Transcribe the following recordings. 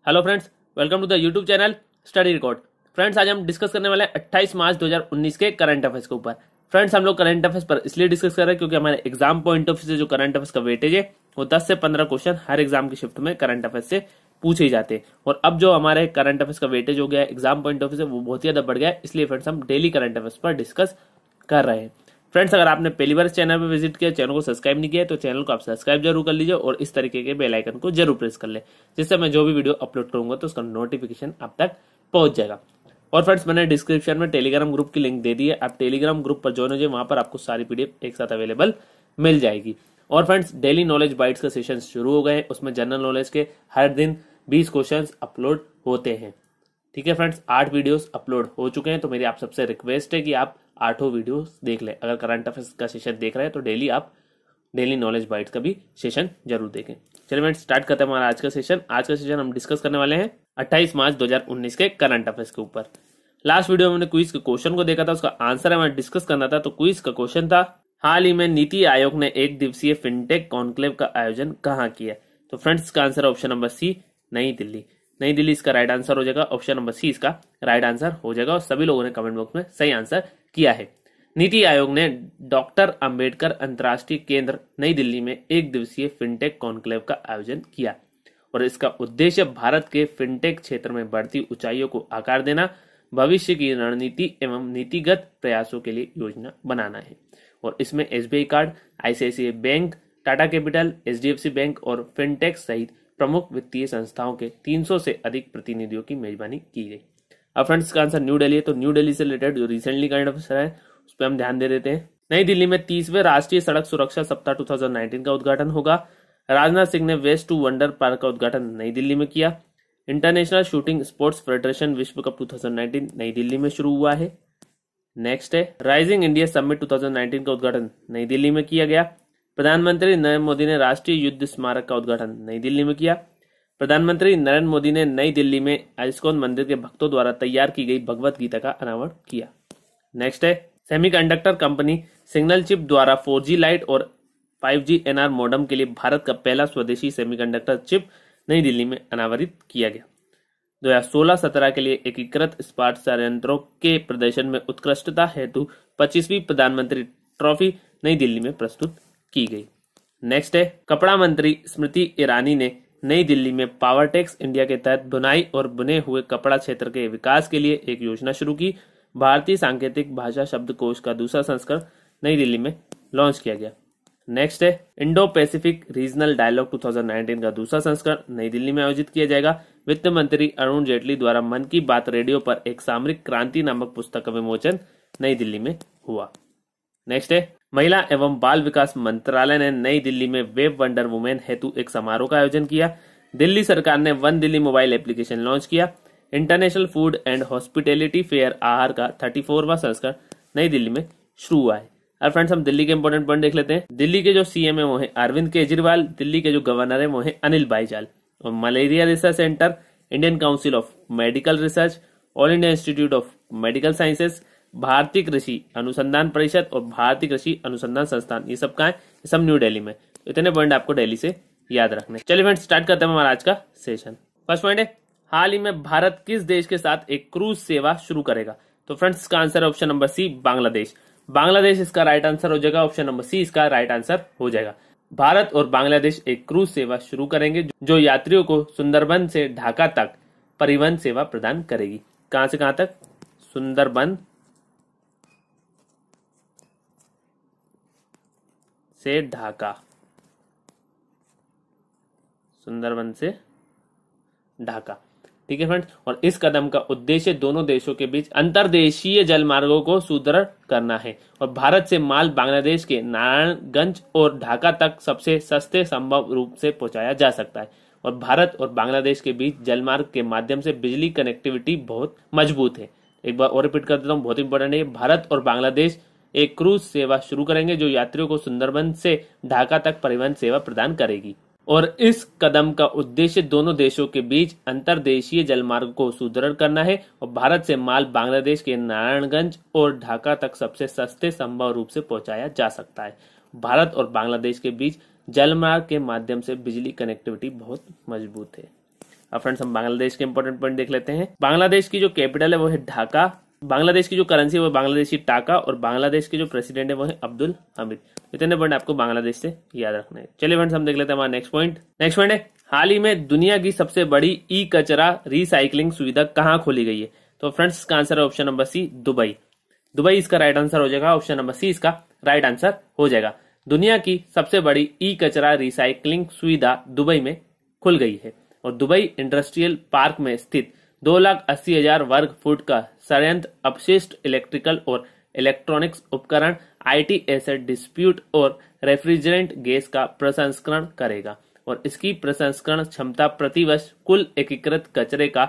Hello friends, welcome to the YouTube channel study record. Friends, आज हम discuss करने वाले हैं 28 मार्च 2019 के करंट अफेयर्स के ऊपर। फ्रेंड्स, हम लोग करंट अफेयर्स पर इसलिए डिस्कस कर रहे हैं क्योंकि हमारे एग्जाम पॉइंट ऑफ व्यू से जो करंट अफेयर्स का वेटेज है वो 10 से 15 क्वेश्चन हर एग्जाम की शिफ्ट में करंट अफेयर्स से पूछे ही जाते हैं। और अब जो हमारे करंट अफेयर्स का वेटेज हो गया है एग्जाम पॉइंट ऑफ व्यू से वो बहुत ही ज्यादा बढ़ गया है, इसलिए फ्रेंड्स हम डेली करंट अफेयर्स पर डिस्कस कर रहे हैं। फ्रेंड्स, अगर आपने पहली बार चैनल पर विजिट किया, चैनल को सब्सक्राइब नहीं किया तो चैनल को आप सब्सक्राइब जरूर कर लीजिए और इस तरीके के बेल आइकन को जरूर प्रेस कर ले, जिससे मैं जो भी वीडियो अपलोड करूंगा तो उसका नोटिफिकेशन आप तक पहुंच जाएगा। और फ्रेंड्स, मैंने डिस्क्रिप्शन में टेलीग्राम ग्रुप की लिंक दे दी है, आप टेलीग्राम ग्रुप पर ज्वाइन हो जाए, वहां पर आपको सारी पीडीएफ एक साथ अवेलेबल मिल जाएगी। और फ्रेंड्स, डेली नॉलेज बाइट्स का सेशन शुरू हो गए हैं, उसमें जनरल नॉलेज के हर दिन 20 क्वेश्चन अपलोड होते हैं। ठीक है फ्रेंड्स, 8 वीडियोस अपलोड हो चुके हैं, तो मेरी आप सबसे रिक्वेस्ट है कि आप 8 वीडियोस देख लें। अगर करंट अफेयर्स का सेशन देख रहे हैं तो डेली आप डेली नॉलेज बाइट्स का भी सेशन जरूर देखें। चलिए फ्रेंड्स, स्टार्ट करते हैं हमारा आज का सेशन। आज का सेशन हम डिस्कस करने वाले हैं 28 मार्च 2019 के करंट अफेयर्स के ऊपर। लास्ट वीडियो में हमने क्विज के क्वेश्चन को देखा था, उसका आंसर हमें डिस्कस करना था। तो क्विज का क्वेश्चन था, हाल ही में नीति आयोग ने 1 दिवसीय फिनटेक कॉन्क्लेव का आयोजन कहाँ किया? तो फ्रेंड्स, इसका आंसर ऑप्शन नंबर सी, नई दिल्ली। नई दिल्ली इसका राइट आंसर हो जाएगा। ऑप्शन नंबर सी इसका राइट आंसर हो जाएगा और सभी लोगों ने कमेंट बॉक्स में सही आंसर किया है। नीति आयोग ने डॉक्टर अंबेडकर अंतर्राष्ट्रीय केंद्र नई दिल्ली में 1 दिवसीय फिनटेक कॉन्क्लेव का आयोजन किया और इसका उद्देश्य भारत के फिनटेक क्षेत्र में बढ़ती ऊंचाइयों को आकार देना, भविष्य की रणनीति एवं नीतिगत प्रयासों के लिए योजना बनाना है। और इसमें SBI card, ICICI bank, Tata capital, HDFC bank और फिनटेक सहित प्रमुख वित्तीय संस्थाओं के 300 से अधिक प्रतिनिधियों की मेजबानी की गई। अब फ्रेंड्स, का आंसर न्यू दिल्ली है, तो न्यू दिल्ली से रिलेटेड जो रिसेंटली करंट अफेयर है उस पर हम ध्यान दे देते हैं। नई दिल्ली में 30वें राष्ट्रीय सड़क सुरक्षा सप्ताह 2019 का उद्घाटन होगा। राजनाथ सिंह ने वेस्ट टू वंडर पार्क का उद्घाटन नई दिल्ली में किया। इंटरनेशनल शूटिंग स्पोर्ट्स फेडरेशन विश्व कप 2019 नई दिल्ली में शुरू हुआ है। नेक्स्ट है, राइजिंग इंडिया समिट 2019 का उद्घाटन नई दिल्ली में किया गया। प्रधानमंत्री नरेंद्र मोदी ने राष्ट्रीय युद्ध स्मारक का उद्घाटन नई दिल्ली में किया। प्रधानमंत्री नरेंद्र मोदी ने नई दिल्ली में इस्कॉन मंदिर के भक्तों द्वारा तैयार की गई भगवत गीता का अनावरण किया। नेक्स्ट है, सेमीकंडक्टर कंपनी सिग्नल चिप द्वारा 4G लाइट और 5G NR मॉडेम के लिए भारत का पहला स्वदेशी सेमीकंडक्टर चिप नई दिल्ली में अनावरित किया गया। 2016-17 के लिए एकीकृत इस्पात संयंत्रों के प्रदर्शन में उत्कृष्टता हेतु 25वीं प्रधानमंत्री ट्रॉफी नई दिल्ली में प्रस्तुत की गई। नेक्स्ट है, कपड़ा मंत्री स्मृति ईरानी ने नई दिल्ली में पावरटेक्स इंडिया के तहत बुनाई और बुने हुए कपड़ा क्षेत्र के विकास के लिए एक योजना शुरू की। भारतीय सांकेतिक भाषा शब्दकोश का दूसरा संस्करण नई दिल्ली में लॉन्च किया गया। नेक्स्ट है, इंडो पैसिफिक रीजनल डायलॉग 2019 का दूसरा संस्करण नई दिल्ली में आयोजित किया जाएगा। वित्त मंत्री अरुण जेटली द्वारा मन की बात रेडियो पर एक सामरिक क्रांति नामक पुस्तक का विमोचन नई दिल्ली में हुआ। नेक्स्ट है, महिला एवं बाल विकास मंत्रालय ने नई दिल्ली में वेब वंडर वुमेन हेतु एक समारोह का आयोजन किया। दिल्ली सरकार ने one Delhi mobile application launch किया। International food and hospitality fair Aahar का 34वां संस्करण नई दिल्ली में शुरू हुआ है। और फ्रेंड्स, हम दिल्ली के इंपॉर्टेंट पॉइंट देख लेते हैं। दिल्ली के जो सीएम है वो है अरविंद केजरीवाल, दिल्ली के जो गवर्नर है वो है अनिल बाईजाल। और malaria research centre, Indian council of medical research, all India institute of medical sciences, भारतीय कृषि अनुसंधान परिषद और भारतीय कृषि अनुसंधान संस्थान, ये सब कहाँ है? ये सब न्यू दिल्ली में। तो इतने पॉइंट आपको दिल्ली से याद रखने। चलिए फ्रेंड्स, स्टार्ट करते हैं हमारा आज का सेशन। फर्स्ट पॉइंट है, हाल ही में भारत किस देश के साथ एक क्रूज सेवा शुरू करेगा? तो फ्रेंड्स, इसका आंसर है option number C, Bangladesh. Bangladesh इसका राइट आंसर हो जाएगा। ऑप्शन नंबर सी इसका राइट आंसर हो जाएगा। भारत और बांग्लादेश एक क्रूज सेवा शुरू करेंगे जो यात्रियों को सुंदरबन से ढाका तक परिवहन सेवा प्रदान करेगी। कहां से कहां तक? सुंदरबन से ढाका, सुंदरबन से ढाका। ठीक है फ्रेंड्स, और इस कदम का उद्देश्य दोनों देशों के बीच अंतर्देशीय जलमार्गों को सुदृढ़ करना है और भारत से माल बांग्लादेश के नारायणगंज और ढाका तक सबसे सस्ते संभव रूप से पहुंचाया जा सकता है। और भारत और बांग्लादेश के बीच जलमार्ग के माध्यम से बिजली कनेक्टिविटी बहुत मजबूत है। एक बार और रिपीट कर देता हूँ, बहुत इंपॉर्टेंट है। भारत और बांग्लादेश एक क्रूज सेवा शुरू करेंगे जो यात्रियों को सुंदरबन से ढाका तक परिवहन सेवा प्रदान करेगी और इस कदम का उद्देश्य दोनों देशों के बीच अंतर्देशीय जलमार्ग को सुदृढ़ करना है और भारत से माल बांग्लादेश के नारायणगंज और ढाका तक सबसे सस्ते संभव रूप से पहुंचाया जा सकता है। भारत और बांग्लादेश के बीच जलमार्ग के माध्यम से बिजली कनेक्टिविटी बहुत मजबूत है। अब फ्रेंड्स हम बांग्लादेश के इंपॉर्टेंट पॉइंट देख लेते हैं। बांग्लादेश की जो कैपिटल है वो है ढाका, बांग्लादेश की जो करेंसी है वो बांग्लादेशी टाका, और बांग्लादेश के जो प्रेसिडेंट है वो है अब्दुल हमीद। इतने पॉइंट आपको बांग्लादेश से याद रखना है। चलिए फ्रेंड्स हम देख लेते हैं हमारा नेक्स्ट पॉइंट। नेक्स्ट पॉइंट है, हाल ही में दुनिया की सबसे बड़ी ई कचरा रिसाइकलिंग सुविधा कहाँ खोली गई है? तो फ्रेंड्स इसका आंसर है option number C, Dubai. Dubai इसका राइट आंसर हो जाएगा, ऑप्शन नंबर सी इसका राइट आंसर हो जाएगा। दुनिया की सबसे बड़ी ई कचरा रिसाइकलिंग सुविधा दुबई में खुल गई है, और दुबई इंडस्ट्रियल पार्क में स्थित 2,80,000 वर्ग फुट का संयंत्र अपशिष्ट इलेक्ट्रिकल और इलेक्ट्रॉनिक्स उपकरण, आईटी एसेट, डिस्प्यूट और रेफ्रिजरेंट गैस का प्रसंस्करण करेगा, और इसकी प्रसंस्करण क्षमता प्रतिवर्ष कुल एकीकृत कचरे का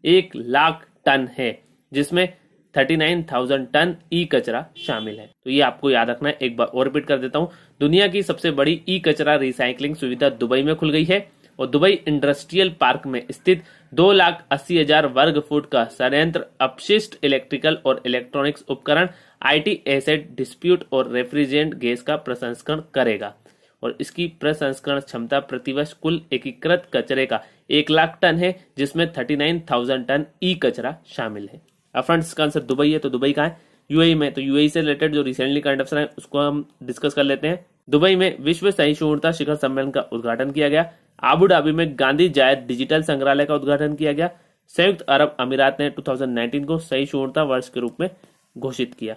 1,00,000 टन है, जिसमें 39,000 टन ई कचरा शामिल है। तो ये आपको याद रखना है। एक बार और रिपीट कर देता हूं, दुनिया की सबसे बड़ी ई कचरा रिसाइकलिंग सुविधा दुबई में खुल गई है, और दुबई इंडस्ट्रियल पार्क में स्थित 2,80,000 वर्ग फुट का संयंत्र अपशिष्ट इलेक्ट्रिकल और इलेक्ट्रॉनिक्स उपकरण, आईटी एसेट, डिस्प्यूट और रेफ्रिजरेंट गैस का प्रसंस्करण करेगा, और इसकी प्रसंस्करण क्षमता प्रतिवर्ष कुल एकीकृत कचरे का 1,00,000 टन है, जिसमें 39,000 टन ई कचरा शामिल है। अब फ्रेंड्स इसका आंसर दुबई है, तो दुबई कहाँ है? यूएई में। तो यूएई से रिलेटेड जो रिसेंटली करंट अफेयर है उसको हम डिस्कस कर लेते हैं। दुबई में विश्व सहिष्णुता शिखर सम्मेलन का उद्घाटन किया गया। आबू धाबी में गांधी जायद डिजिटल संग्रहालय का उद्घाटन किया गया। संयुक्त अरब अमीरात ने 2019 को सहिष्णुता वर्ष के रूप में घोषित किया।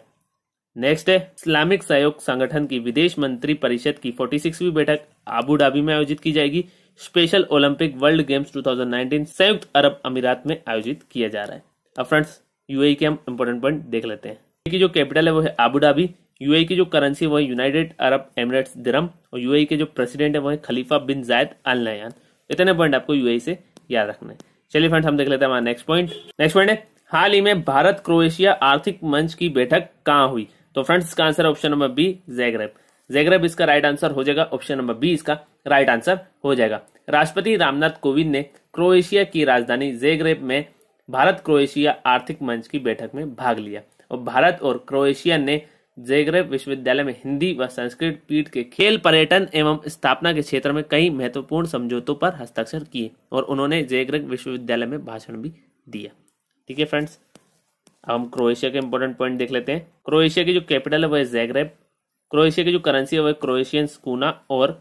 नेक्स्ट है, इस्लामिक सहयोग संगठन की विदेश मंत्री परिषद की 46वीं बैठक आबू धाबी में आयोजित की जाएगी। स्पेशल ओलंपिक वर्ल्ड गेम्स 2019 संयुक्त अरब अमीरात में आयोजित किया जा रहा है। अब फ्रेंड्स यूएई के हम इंपॉर्टेंट पॉइंट देख लेते हैं। यूएई की जो कैपिटल है वो है आबू धाबी, यूएई की जो करेंसी है वो है यूनाइटेड अरब एमिरेट्स दिरहम, और यूएई के जो प्रेसिडेंट है वो है खलीफा बिन जायद अल नहयान। इतने पॉइंट आपको यूएई से याद रखना है। चलिए फ्रेंड्स हम देख लेते हैं हमारा नेक्स्ट पॉइंट। नेक्स्ट पॉइंट है, हाल ही में भारत क्रोएशिया आर्थिक मंच की बैठक कहाँ हुई? तो फ्रेंड्स इसका आंसर है ऑप्शन नंबर बी, ज़ैग्रेब। ज़ैग्रेब इसका राइट आंसर हो जाएगा, ऑप्शन नंबर बी इसका राइट आंसर हो जाएगा। राष्ट्रपति रामनाथ कोविंद ने क्रोएशिया की राजधानी ज़ैग्रेब में भारत क्रोएशिया आर्थिक मंच की बैठक में भाग लिया, और भारत और क्रोएशिया ने ज़ैग्रेब विश्वविद्यालय में हिंदी व संस्कृत पीठ के खेल, पर्यटन एवं स्थापना के क्षेत्र में कई महत्वपूर्ण समझौतों पर हस्ताक्षर किए, और उन्होंने ज़ैग्रेब विश्वविद्यालय में भाषण भी दिया। ठीक है फ्रेंड्स, अब हम क्रोएशिया के इंपॉर्टेंट पॉइंट देख लेते हैं। क्रोएशिया की जो कैपिटल है वो है ज़ैग्रेब, क्रोएशिया की जो करेंसी है वो है क्रोएशियन स्कूना, और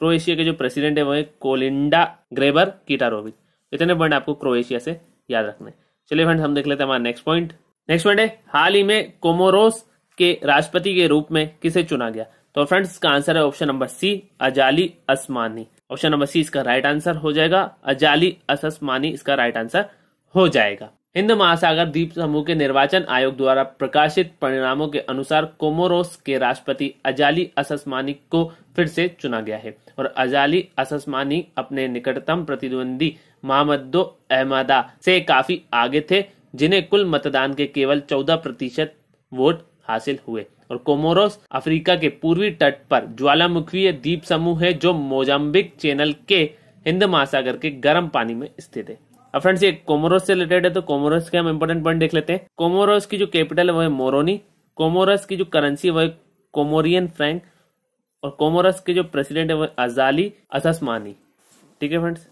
क्रोएशिया के जो प्रेसिडेंट है वो है कोलिंडा ग्रेबर किटारोविच। इतने पॉइंट आपको क्रोएशिया से याद रखने। चलिए फ्रेंड्स हम देख लेते हैं हमारा नेक्स्ट पॉइंट। नेक्स्ट पॉइंट है, हाल ही में कोमोरोस के राष्ट्रपति के रूप में किसे चुना गया? तो फ्रेंड्स इसका आंसर है ऑप्शन नंबर सी, अजाली अस्मानी। ऑप्शन नंबर सी इसका राइट आंसर हो जाएगा, अजाली अस्मानी इसका राइट आंसर हो जाएगा। हिंद महासागर द्वीप समूह के निर्वाचन आयोग द्वारा प्रकाशित परिणामों के अनुसार कोमोरोस के राष्ट्रपति अजाली अस्मानी को फिर से चुना गया है, और अजाली अस्मानी अपने निकटतम प्रतिद्वंदी मोहम्मदो अहमदा से काफी आगे थे, जिन्हें कुल मतदान के केवल 14% वोट हासिल हुए। और कोमोरोस अफ्रीका के पूर्वी तट पर ज्वालामुखीय द्वीप समूह है, जो मोजाम्बिक चैनल के हिंद महासागर के गर्म पानी में स्थित है। अब फ्रेंड्स ये कोमोरोस से रिलेटेड है, तो कोमोरोस के हम इंपॉर्टेंट पॉइंट देख लेते हैं। कोमोरोस की जो कैपिटल है वो है मोरोनी, कोमोरोस की जो करेंसी है वो है कोमोरियन फ्रैंक, और कोमोरोस के जो प्रेसिडेंट है वो अजाली अस्मानी। ठीक है फ्रेंड्स,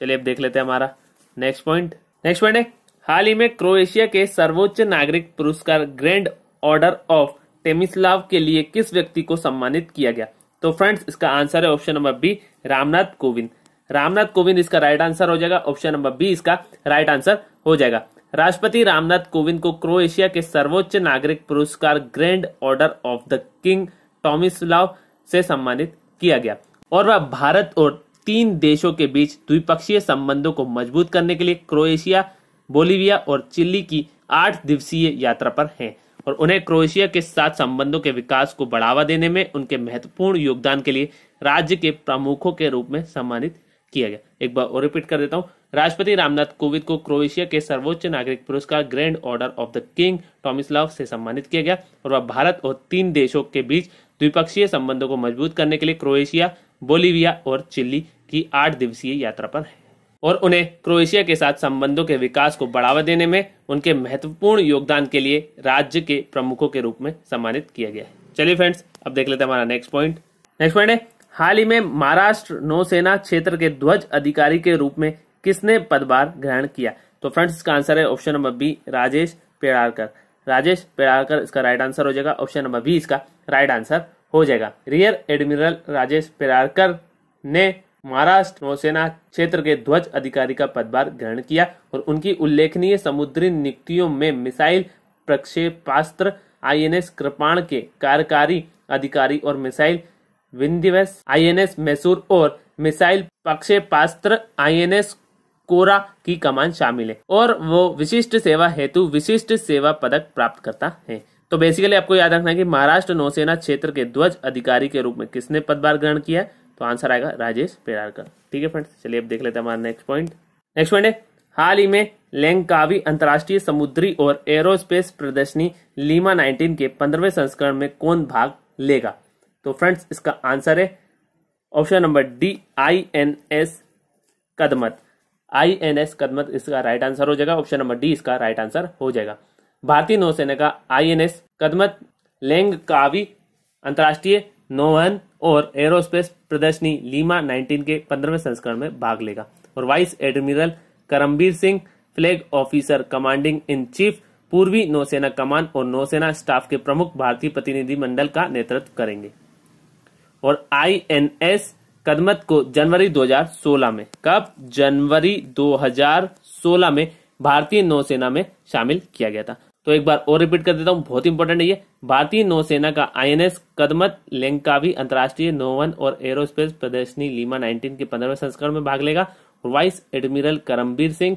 चलिए अब देख लेते हैं हमारा नेक्स्ट पॉइंट। नेक्स्ट पॉइंट है, हाल ही में क्रोएशिया के सर्वोच्च नागरिक पुरस्कार ग्रैंड ऑर्डर ऑफ टेमिस्लाव के लिए किस व्यक्ति को सम्मानित किया गया? तो फ्रेंड्स इसका आंसर है option number B, Ramnath Kovind. Ramnath Kovind इसका राइट आंसर हो जाएगा, ऑप्शन नंबर बी इसका राइट आंसर हो जाएगा। राष्ट्रपति रामनाथ कोविंद को क्रोएशिया के सर्वोच्च नागरिक पुरस्कार grand order of the king Tomislav से सम्मानित किया गया, और वह भारत और 3 देशों के बीच द्विपक्षीय संबंधों को मजबूत करने के लिए क्रोएशिया, बोलीविया और चिली की 8 दिवसीय यात्रा पर हैं, और उन्हें क्रोएशिया के साथ संबंधों के विकास को बढ़ावा देने में उनके महत्वपूर्ण योगदान के लिए राज्य के प्रमुखों के रूप में सम्मानित किया गया। एक बार और रिपीट कर देता हूं, राष्ट्रपति रामनाथ कोविंद को क्रोएशिया के सर्वोच्च नागरिक पुरस्कार grand order of the king Tomislav से सम्मानित किया गया, और वह भारत और 3 देशों के बीच द्विपक्षीय संबंधों को मजबूत करने के लिए क्रोएशिया, बोलीविया और चिली की 8 दिवसीय यात्रा पर है, और उन्हें क्रोएशिया के साथ संबंधों के विकास को बढ़ावा देने में उनके महत्वपूर्ण योगदान के लिए राज्य के प्रमुखों के रूप में सम्मानित किया गया है। चलिए फ्रेंड्स अब देख लेते हैं हमारा नेक्स्ट पॉइंट। नेक्स्ट पॉइंट है, हाल ही में महाराष्ट्र नौसेना क्षेत्र के ध्वज अधिकारी के रूप में किसने पदभार ग्रहण किया? तो फ्रेंड्स इसका आंसर है option number B, Rajesh Pedarkar. Rajesh Pedarkar इसका राइट आंसर हो जाएगा। ऑप्शन नंबर बी इसका राइट आंसर हो जाएगा। रियर एडमिरल राजेश पेड़ारकर ने महाराष्ट्र नौसेना क्षेत्र के ध्वज अधिकारी का पदभार ग्रहण किया और उनकी उल्लेखनीय समुद्री नियुक्तियों में मिसाइल प्रक्षेपास्त्र आईएनएस कृपाण के कार्यकारी अधिकारी और मिसाइल विंध्यवस आईएनएस मैसूर और मिसाइल प्रक्षेपास्त्र आईएनएस कोरा की कमान शामिल है और वो विशिष्ट सेवा हेतु विशिष्ट सेवा पदक प्राप्त करता है। तो बेसिकली आपको याद रखना है कि महाराष्ट्र नौसेना क्षेत्र के ध्वज अधिकारी के रूप में किसने पदभार ग्रहण किया है? तो आंसर आएगा राजेश पेड़ारकर। ठीक है फ्रेंड्स, चलिए अब देख लेते हैं हमारा नेक्स्ट पॉइंट। नेक्स्ट पॉइंट है, हाल ही में लैंकावी अंतर्राष्ट्रीय समुद्री और एरोस्पेस प्रदर्शनी लीमा 19 के 15वें संस्करण में कौन भाग लेगा? तो फ्रेंड्स इसका आंसर है option number D, INS Kadmat. INS Kadmat इसका राइट आंसर हो जाएगा। ऑप्शन नंबर डी इसका राइट आंसर हो जाएगा। भारतीय नौसेना का आईएनएस कदमत लैंकावी अंतर्राष्ट्रीय नौवहन और एरोस्पेस प्रदर्शनी लीमा 19 के 15वें संस्करण में भाग लेगा और vice admiral Karambir Singh, flag officer commanding in chief, पूर्वी नौसेना कमान और नौसेना स्टाफ के प्रमुख भारतीय प्रतिनिधि मंडल का नेतृत्व करेंगे। और आईएनएस कदमत को जनवरी 2016 में, कब? जनवरी 2016 में भारतीय नौसेना में शामिल किया गया था। तो एक बार और रिपीट कर देता हूं, बहुत इंपॉर्टेंट है ये। भारतीय नौसेना का आईएनएस कदमत लैंकावी अंतर्राष्ट्रीय नौवन और एरोस्पेस प्रदर्शनी लीमा 19 के 15वें संस्करण में भाग लेगा और vice admiral Karambir Singh,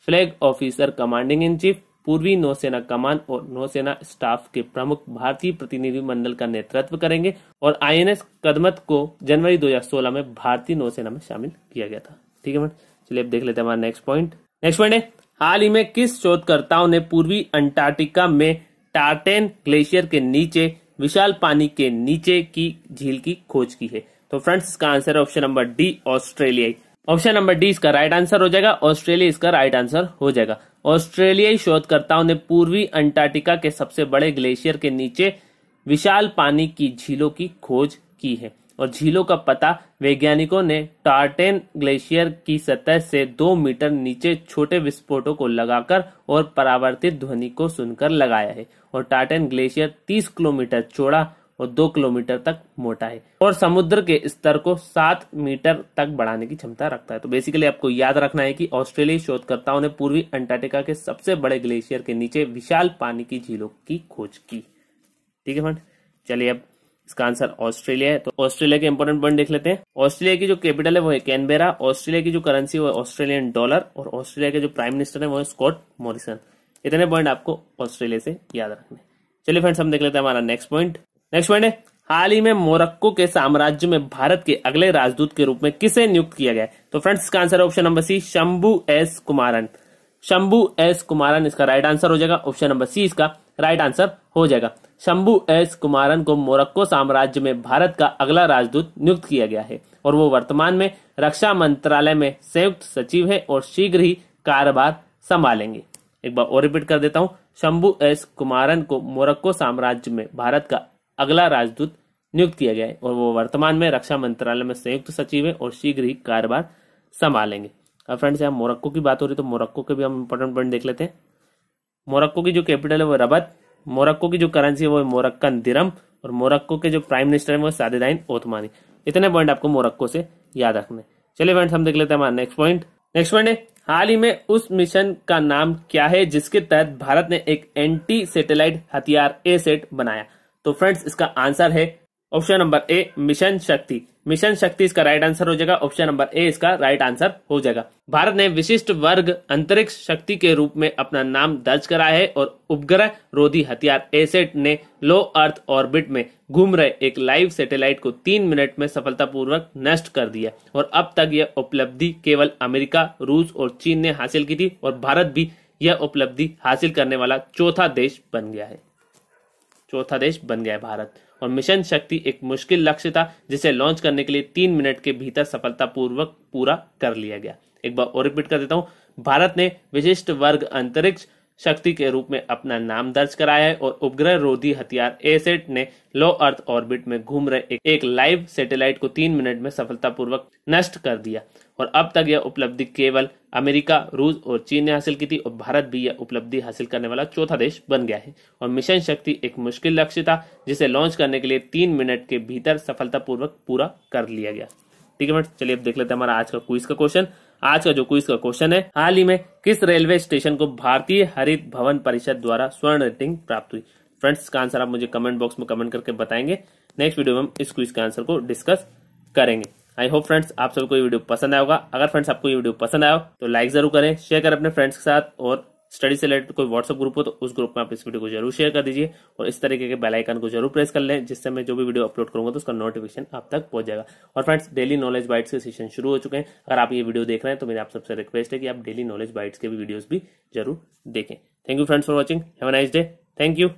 flag officer commanding in chief, पूर्वी नौसेना कमान और नौसेना स्टाफ के प्रमुख भारतीय प्रतिनिधि मंडल का नेतृत्व करेंगे और आईएनएस कदमत को जनवरी 2016 में भारतीय नौसेना में शामिल किया गया था। ठीक है, चलिए अब देख लेते हैं हमारा नेक्स्ट पॉइंट। नेक्स्ट पॉइंट है, हाल ही में किस शोधकर्ताओं ने पूर्वी अंटार्कटिका में टार्टेन ग्लेशियर के नीचे विशाल पानी के नीचे की झील की खोज की है? तो फ्रेंड्स इसका आंसर है ऑप्शन नंबर डी, ऑस्ट्रेलियाई। ऑप्शन नंबर डी इसका राइट आंसर हो जाएगा। ऑस्ट्रेलिया इसका राइट आंसर हो जाएगा। ऑस्ट्रेलियाई शोधकर्ताओं ने पूर्वी अंटार्कटिका के सबसे बड़े ग्लेशियर के नीचे विशाल पानी की झीलों की खोज की है और झीलों का पता वैज्ञानिकों ने टार्टेन ग्लेशियर की सतह से 2 मीटर नीचे छोटे विस्फोटों को लगाकर और परावर्तित ध्वनि को सुनकर लगाया है और टार्टेन ग्लेशियर 30 किलोमीटर चौड़ा और 2 किलोमीटर तक मोटा है और समुद्र के स्तर को 7 मीटर तक बढ़ाने की क्षमता रखता है। तो बेसिकली आपको याद रखना है कि ऑस्ट्रेलियाई शोधकर्ताओं ने पूर्वी अंटार्कटिका के सबसे बड़े ग्लेशियर के नीचे विशाल पानी की झीलों की खोज की। ठीक है फ्रेंड, चलिए अब इसका आंसर ऑस्ट्रेलिया है। तो ऑस्ट्रेलिया के इंपोर्टेंट पॉइंट देख लेते हैं। ऑस्ट्रेलिया की जो कैपिटल है वो है कैनबेरा, ऑस्ट्रेलिया की जो करेंसी वो है ऑस्ट्रेलियन डॉलर और ऑस्ट्रेलिया के जो प्राइम मिनिस्टर है वो है स्कॉट मॉरिसन। इतने पॉइंट आपको ऑस्ट्रेलिया से याद रखने। चलिए फ्रेंड्स हम देख लेते हैं हमारा नेक्स्ट पॉइंट। नेक्स्ट पॉइंट है, हाल ही में मोरक्को के साम्राज्य में भारत के अगले राजदूत के रूप में किसे नियुक्त किया गया है? तो फ्रेंड्स इसका आंसर है option number C, Shambhu S Kumaran. Shambhu S Kumaran इसका राइट आंसर हो जाएगा। ऑप्शन नंबर सी इसका राइट आंसर हो जाएगा। शंभू एस कुमारन को मोरक्को साम्राज्य में भारत का अगला राजदूत नियुक्त किया गया है और वो वर्तमान में रक्षा मंत्रालय में संयुक्त सचिव है और शीघ्र ही कार्यभार संभालेंगे। एक बार और रिपीट कर देता हूं, शंभू एस कुमारन को मोरक्को साम्राज्य में भारत का अगला राजदूत नियुक्त किया गया है और वो वर्तमान में रक्षा मंत्रालय में संयुक्त सचिव है और शीघ्र ही कार्यभार संभालेंगे। अब फ्रेंड्स यहाँ मोरक्को की बात हो रही तो मोरक्को के भी हम इंपॉर्टेंट पॉइंट देख लेते हैं। मोरक्को की जो कैपिटल है वो रबत, मोरक्को की जो करेंसी है वो मोरक्कन दिरहम और मोरक्को के जो प्राइम मिनिस्टर है वो सादेदाइन ओथमानी। इतने पॉइंट आपको मोरक्को से याद रखने। चलिए फ्रेंड्स हम देख लेते हैं हमारा नेक्स्ट पॉइंट। नेक्स्ट पॉइंट है, हाल ही में उस मिशन का नाम क्या है जिसके तहत भारत ने एक एंटी सैटेलाइट हथियार ए सेट बनाया? तो फ्रेंड्स इसका आंसर है ऑप्शन नंबर ए, मिशन शक्ति। मिशन शक्ति इसका राइट आंसर हो जाएगा। ऑप्शन नंबर ए इसका राइट आंसर हो जाएगा। भारत ने विशिष्ट वर्ग अंतरिक्ष शक्ति के रूप में अपना नाम दर्ज कराया है और उपग्रह रोधी हथियार एसेट ने लो अर्थ ऑर्बिट में घूम रहे एक लाइव सैटेलाइट को 3 मिनट में सफलतापूर्वक नष्ट कर दिया और अब तक यह उपलब्धि केवल अमेरिका, रूस और चीन ने हासिल की थी और भारत भी यह उपलब्धि हासिल करने वाला चौथा देश बन गया है। चौथा देश बन गया है भारत। और मिशन शक्ति एक मुश्किल लक्ष्य था जिसे लॉन्च करने के लिए 3 मिनट के भीतर सफलतापूर्वक पूरा कर लिया गया। एक बार और रिपीट कर देता हूं, भारत ने विशिष्ट वर्ग अंतरिक्ष शक्ति के रूप में अपना नाम दर्ज कराया है और उपग्रह रोधी हथियार एसेट ने लो अर्थ ऑर्बिट में घूम रहे एक लाइव सैटेलाइट को 3 मिनट में सफलतापूर्वक नष्ट कर दिया और अब तक यह उपलब्धि केवल अमेरिका, रूस और चीन ने हासिल की थी और भारत भी यह उपलब्धि हासिल करने वाला चौथा देश बन गया है। और मिशन शक्ति एक मुश्किल लक्ष्य था जिसे लॉन्च करने के लिए 3 मिनट के भीतर सफलतापूर्वक पूरा कर लिया गया। ठीक है फ्रेंड्स, चलिए अब देख लेते हैं हमारा आज का क्विज का क्वेश्चन। आज का जो क्विज का क्वेश्चन है, हाल ही में किस रेलवे स्टेशन को भारतीय हरित भवन परिषद द्वारा स्वर्ण रेटिंग प्राप्त हुई? फ्रेंड्स, इसका आंसर आप मुझे कमेंट बॉक्स में कमेंट करके बताएंगे। नेक्स्ट वीडियो में हम इस क्विज के आंसर को डिस्कस करेंगे। आई होप फ्रेंड्स आप सबको ये वीडियो पसंद आया होगा। अगर फ्रेंड्स आपको ये वीडियो पसंद आया हो तो लाइक जरूर करें, शेयर करें अपने फ्रेंड्स के साथ, और स्टडी से रिलेटेड कोई व्हाट्सएप ग्रुप हो तो उस ग्रुप में आप इस वीडियो को जरूर शेयर कर दीजिए और इस तरीके के बेल आइकन को जरूर प्रेस कर लें, जिससे मैं जो भी वीडियो अपलोड करूंगा तो उसका नोटिफिकेशन आप तक पहुंच जाएगा। और फ्रेंड्स, डेली नॉलेज बाइट्स के सेशन शुरू हो चुके हैं। अगर आप ये वीडियो देख रहे हैं तो मेरी आप सबसे रिक्वेस्ट है कि आप डेली नॉलेज बाइट्स के भी वीडियोस भी जरूर देखें। Thank you friends for watching. Have a nice day. Thank you.